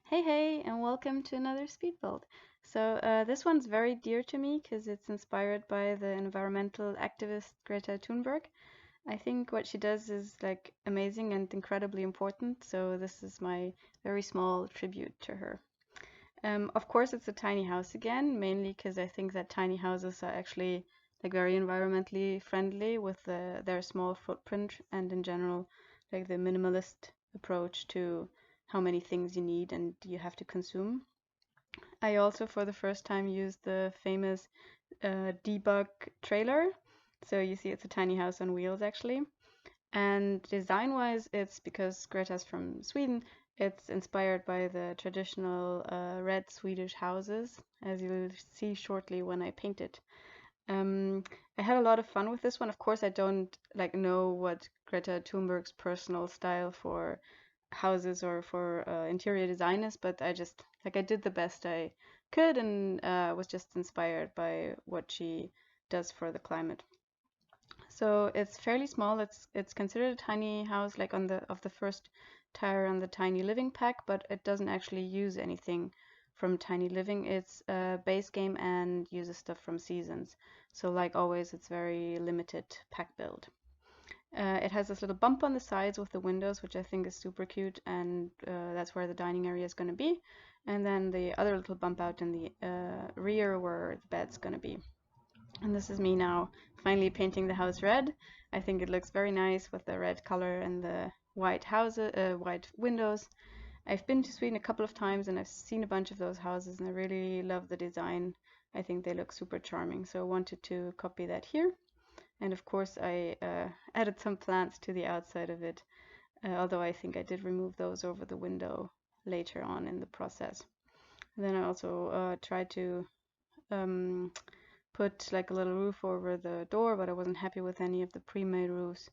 Hey, hey, and welcome to another speed build. This one's very dear to me because it's inspired by the environmental activist Greta Thunberg. I think what she does is like amazing and incredibly important, so this is my very small tribute to her. Of course, it's a tiny house again, mainly because I think that tiny houses are actually like very environmentally friendly with their small footprint and in general, like the minimalist approach to how many things you need and you have to consume. I also, for the first time, used the famous debug trailer. So you see, it's a tiny house on wheels actually. And design-wise, it's because Greta's from Sweden. It's inspired by the traditional red Swedish houses, as you'll see shortly when I paint it. Um, I had a lot of fun with this one. Of course, I don't like know what Greta Thunberg's personal style for houses or for interior design is, but I did the best I could and was just inspired by what she does for the climate. So it's fairly small. It's considered a tiny house, like on the first tire on the tiny living pack, but it doesn't actually use anything from tiny living. It's a base game and uses stuff from Seasons. So like always, it's very limited pack build. It has this little bump on the sides with the windows, which I think is super cute, and that's where the dining area is going to be. And then the other little bump out in the rear where the bed's going to be. And this is me now finally painting the house red. I think it looks very nice with the red color and the white windows. I've been to Sweden a couple of times and I've seen a bunch of those houses and I really love the design. I think they look super charming, so I wanted to copy that here. And of course, I added some plants to the outside of it, although I think I did remove those over the window later on in the process. And then I also tried to um, put like a little roof over the door, but I wasn't happy with any of the pre-made roofs,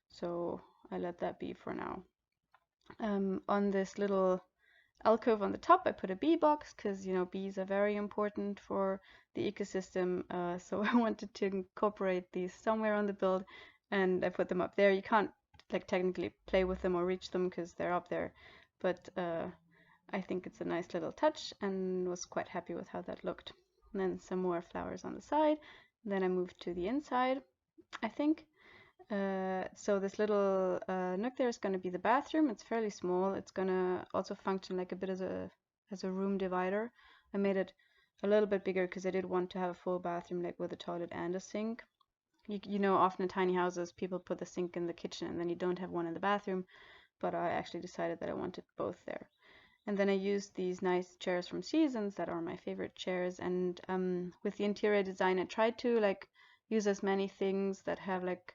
so I let that be for now. On this little alcove on the top, I put a bee box because bees are very important for the ecosystem. So I wanted to incorporate these somewhere on the build, and I put them up there. You can't like technically play with them or reach them because they're up there, but I think it's a nice little touch and was quite happy with how that looked. And then some more flowers on the side. Then I moved to the inside, I think. So this little nook there is going to be the bathroom. It's fairly small. It's going to also function like a bit as a room divider. I made it a little bit bigger because I did want to have a full bathroom like with a toilet and a sink. You know, often in tiny houses, people put the sink in the kitchen and then you don't have one in the bathroom. But I actually decided that I wanted both there. And then I used these nice chairs from Seasons that are my favorite chairs. And with the interior design, I tried to like use as many things that have like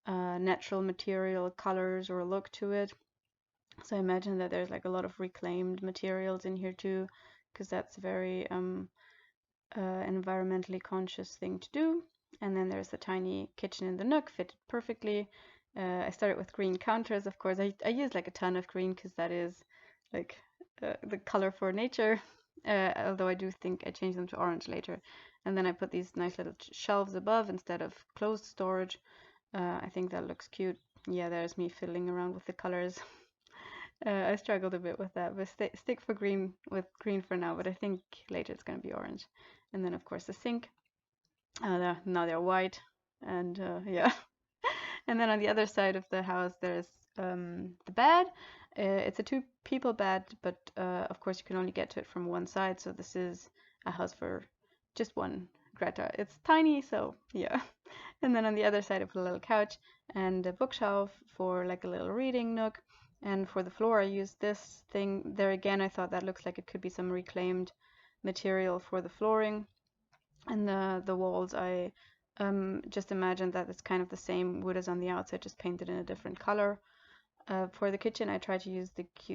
natural material colors or look to it. So I imagine that there's like a lot of reclaimed materials in here too, because that's a very environmentally conscious thing to do. And then there's the tiny kitchen in the nook, fitted perfectly. I started with green counters, of course. I used like a ton of green because that is like the color for nature. Although I do think I changed them to orange later. And then I put these nice little shelves above instead of closed storage. I think that looks cute. Yeah, there's me fiddling around with the colors. I struggled a bit with that, but stick for green with green for now, but I think later it's going to be orange. And then of course the sink. Now they're white, and yeah. And then on the other side of the house there's the bed. It's a two people bed, but of course you can only get to it from one side, so this is a house for just one Greta. It's tiny, so yeah. And then on the other side I put a little couch and a bookshelf for like a little reading nook. And for the floor I used this thing. There again, I thought that looks like it could be some reclaimed material for the flooring. And the walls, I just imagined that it's kind of the same wood as on the outside, just painted in a different color. For the kitchen, I tried to use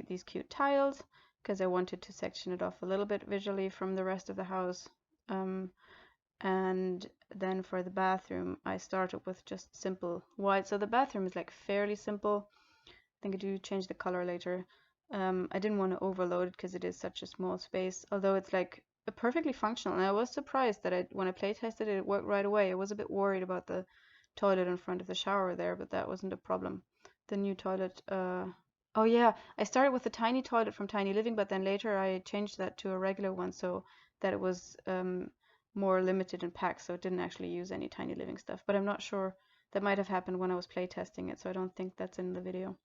these cute tiles because I wanted to section it off a little bit visually from the rest of the house. And then for the bathroom, I started with just simple white. So the bathroom is like fairly simple. I think I do change the color later. I didn't want to overload it because it is such a small space, although it's like perfectly functional. And I was surprised that when I play tested it, it worked right away. I was a bit worried about the toilet in front of the shower there, but that wasn't a problem. The new toilet Oh yeah, I started with the tiny toilet from Tiny Living, but then later I changed that to a regular one so that it was more limited in packs, so it didn't actually use any Tiny Living stuff. But I'm not sure. That might have happened when I was play testing it, so I don't think that's in the video.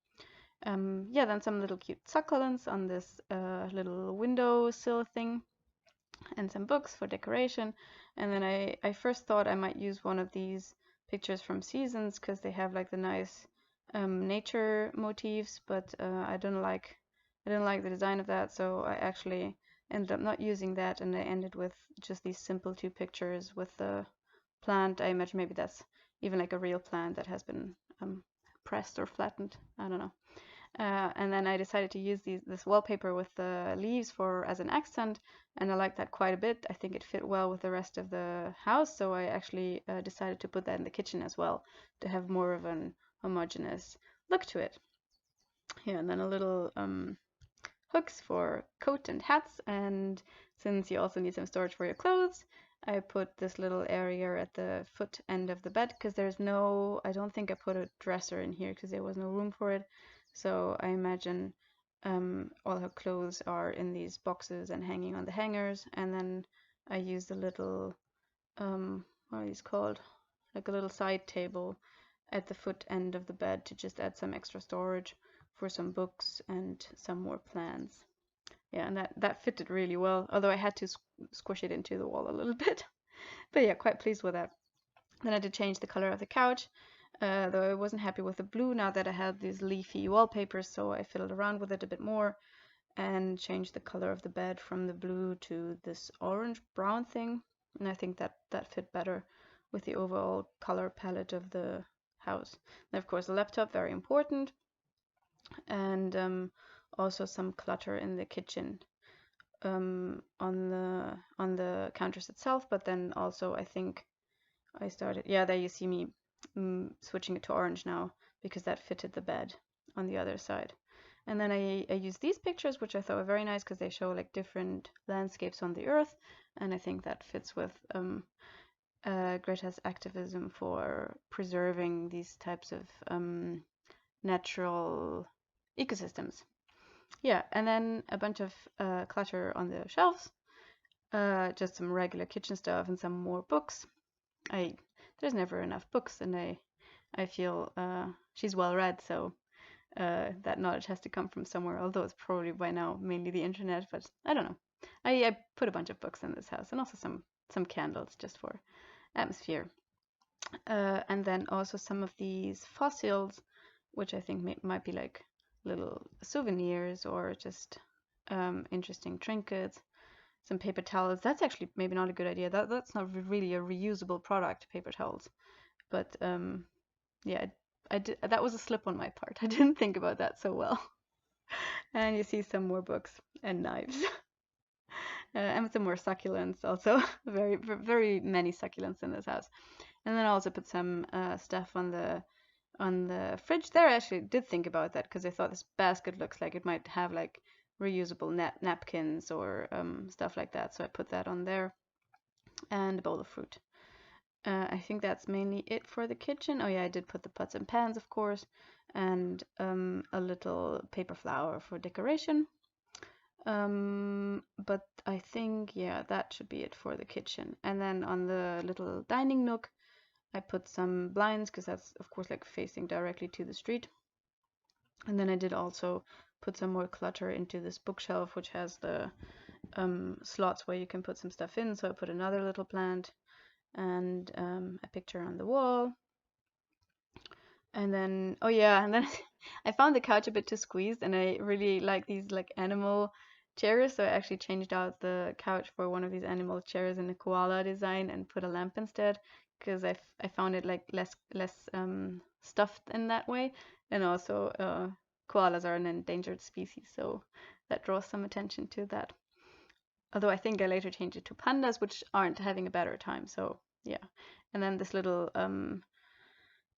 Yeah, then some little cute succulents on this little windowsill thing, and some books for decoration. And then I first thought I might use one of these pictures from Seasons because they have like the nice nature motifs, but I didn't like the design of that, so I actually ended up not using that, and I ended with just these simple two pictures with the plant. I imagine maybe that's even like a real plant that has been pressed or flattened. I don't know. And then I decided to use this wallpaper with the leaves for as an accent, and I like that quite a bit. I think it fit well with the rest of the house, so I actually decided to put that in the kitchen as well to have more of an homogeneous look to it. Yeah, and then a little hooks for coat and hats, and since you also need some storage for your clothes, I put this little area at the foot end of the bed because there's no, I don't think I put a dresser in here because there was no room for it. So I imagine all her clothes are in these boxes and hanging on the hangers, and then I used a little, what are these called? Like a little side table at the foot end of the bed to just add some extra storage for some books and some more plants. Yeah, and that fitted really well, although I had to squish it into the wall a little bit. But yeah, quite pleased with that. Then I did change the color of the couch, though I wasn't happy with the blue now that I had these leafy wallpapers, so I fiddled around with it a bit more and changed the color of the bed from the blue to this orange brown thing, and I think that fit better with the overall color palette of the house. And of course the laptop, very important, and also some clutter in the kitchen, on the counters itself, but then also I think I started, yeah, there you see me switching it to orange now because that fitted the bed on the other side. And then I used these pictures, which I thought were very nice because they show like different landscapes on the earth, and I think that fits with Greta's activism for preserving these types of natural ecosystems. Yeah, and then a bunch of clutter on the shelves, just some regular kitchen stuff and some more books. There's never enough books, and I feel she's well read, so that knowledge has to come from somewhere. Although it's probably by now mainly the internet, but I don't know. I put a bunch of books in this house, and also some candles just for atmosphere. And then also some of these fossils, which I think might be like little souvenirs or just interesting trinkets. Some paper towels. That's actually maybe not a good idea. That's not really a reusable product, paper towels. But yeah, I did. That was a slip on my part. I didn't think about that so well. And you see some more books and knives, and some more succulents. Also, very many succulents in this house. And then I also put some stuff on the fridge there. I actually did think about that because I thought this basket looks like it might have like reusable napkins or stuff like that. So I put that on there, and a bowl of fruit. I think that's mainly it for the kitchen. Oh yeah, I did put the pots and pans, of course, and a little paper flower for decoration. But I think, yeah, that should be it for the kitchen. And then on the little dining nook, I put some blinds because that's, of course, like facing directly to the street. And then I did also put some more clutter into this bookshelf, which has the slots where you can put some stuff in. So I put another little plant and a picture on the wall. And then, oh yeah, and then I found the couch a bit too squeezed, and I really like these like animal chairs, so I actually changed out the couch for one of these animal chairs in a koala design and put a lamp instead, because I found it like less stuffed in that way, and also koalas are an endangered species, so that draws some attention to that. Although I think I later changed it to pandas, which aren't having a better time, so yeah. And then this little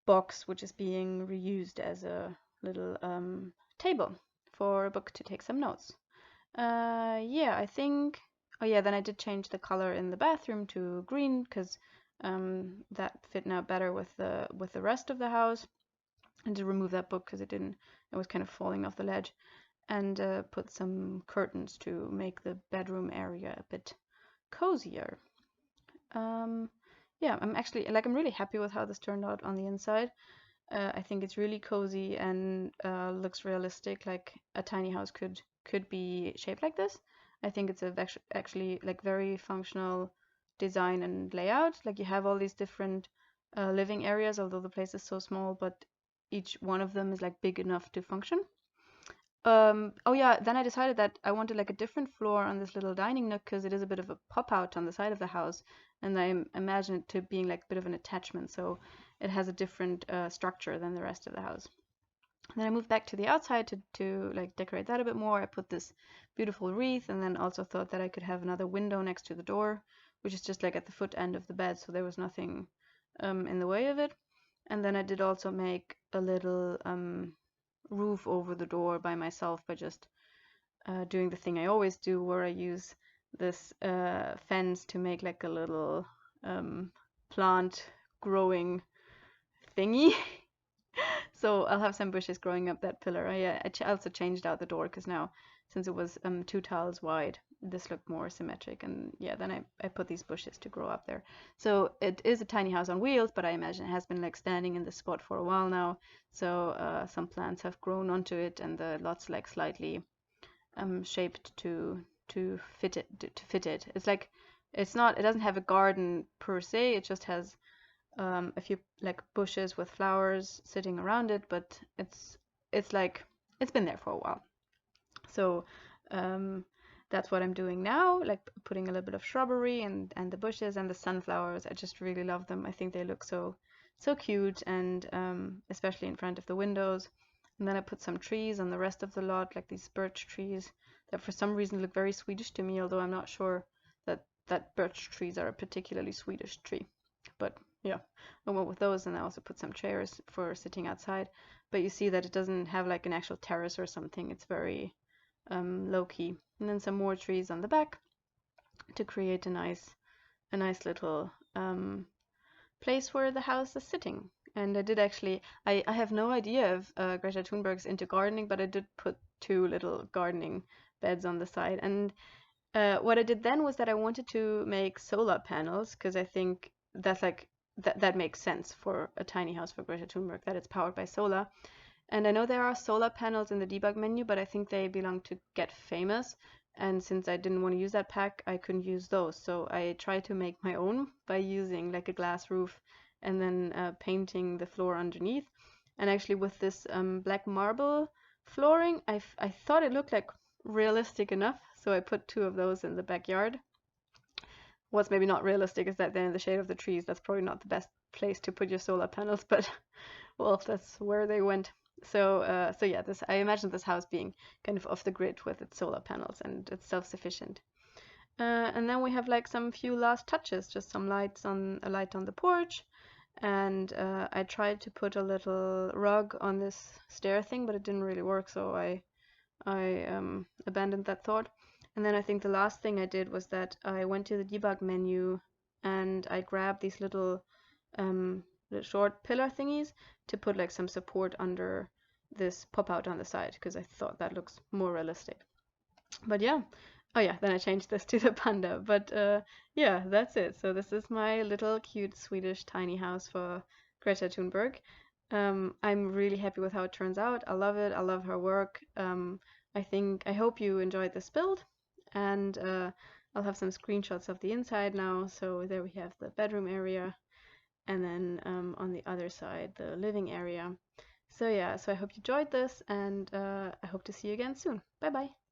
box, which is being reused as a little table for a book to take some notes. Yeah, I think. Oh yeah, then I did change the color in the bathroom to green because that fit now better with the rest of the house. and to remove that book because it was kind of falling off the ledge, and put some curtains to make the bedroom area a bit cozier. Yeah, I'm really happy with how this turned out on the inside. I think it's really cozy and looks realistic, like a tiny house could be shaped like this. I think it's actually like very functional design and layout. Like you have all these different living areas, although the place is so small, but each one of them is like big enough to function. Oh yeah, then I decided that I wanted like a different floor on this little dining nook because it is a bit of a pop out on the side of the house, and I imagine it to being like a bit of an attachment, so it has a different structure than the rest of the house. And then I moved back to the outside to like decorate that a bit more. I put this beautiful wreath, and then also thought that I could have another window next to the door, which is just like at the foot end of the bed, so there was nothing in the way of it. And then I did also make a little roof over the door by myself by just doing the thing I always do, where I use this fence to make like a little plant growing thingy. So I'll have some bushes growing up that pillar. I also changed out the door because now, since it was 2 tiles wide, this looked more symmetric. And yeah, then I put these bushes to grow up there. So it is a tiny house on wheels, but I imagine it has been like standing in this spot for a while now. So some plants have grown onto it, and the lot's like slightly shaped to fit it. It's like it doesn't have a garden per se. It just has a few like bushes with flowers sitting around it, but it's like it's been there for a while. So that's what I'm doing now, like putting a little bit of shrubbery and the bushes and the sunflowers. I just really love them. I think they look so cute, and especially in front of the windows. And then I put some trees on the rest of the lot, like these birch trees that for some reason look very Swedish to me, although I'm not sure that birch trees are a particularly Swedish tree. But yeah, I went with those, and I also put some chairs for sitting outside. But you see that it doesn't have like an actual terrace or something. It's very low-key. And then some more trees on the back to create a nice little place where the house is sitting. And I did actually, I have no idea if Greta Thunberg's into gardening, but I did put 2 little gardening beds on the side. And what I did then was that I wanted to make solar panels, because I think that's like that makes sense for a tiny house for Greta Thunberg, that it's powered by solar. And I know there are solar panels in the debug menu, but I think they belong to Get Famous. And since I didn't want to use that pack, I couldn't use those. So I tried to make my own by using like a glass roof and then painting the floor underneath. And actually with this black marble flooring, I thought it looked like realistic enough. So I put 2 of those in the backyard. What's maybe not realistic is that they're in the shade of the trees. That's probably not the best place to put your solar panels, but well, that's where they went. So yeah, I imagine this house being kind of off the grid with its solar panels, and it's self-sufficient. And then we have like some few last touches, just some light on the porch, and I tried to put a little rug on this stair thing, but it didn't really work, so I abandoned that thought. And then I think the last thing I did was that I went to the debug menu and I grabbed these little short pillar thingies to put like some support under this pop out on the side, because I thought that looks more realistic. But yeah, oh yeah, then I changed this to the panda. But yeah, that's it. So this is my little cute Swedish tiny house for Greta Thunberg. I'm really happy with how it turns out. I love it. I love her work. I hope you enjoyed this build, and I'll have some screenshots of the inside now. So there we have the bedroom area, and then on the other side, the living area. So yeah, so I hope you enjoyed this, and I hope to see you again soon. Bye bye.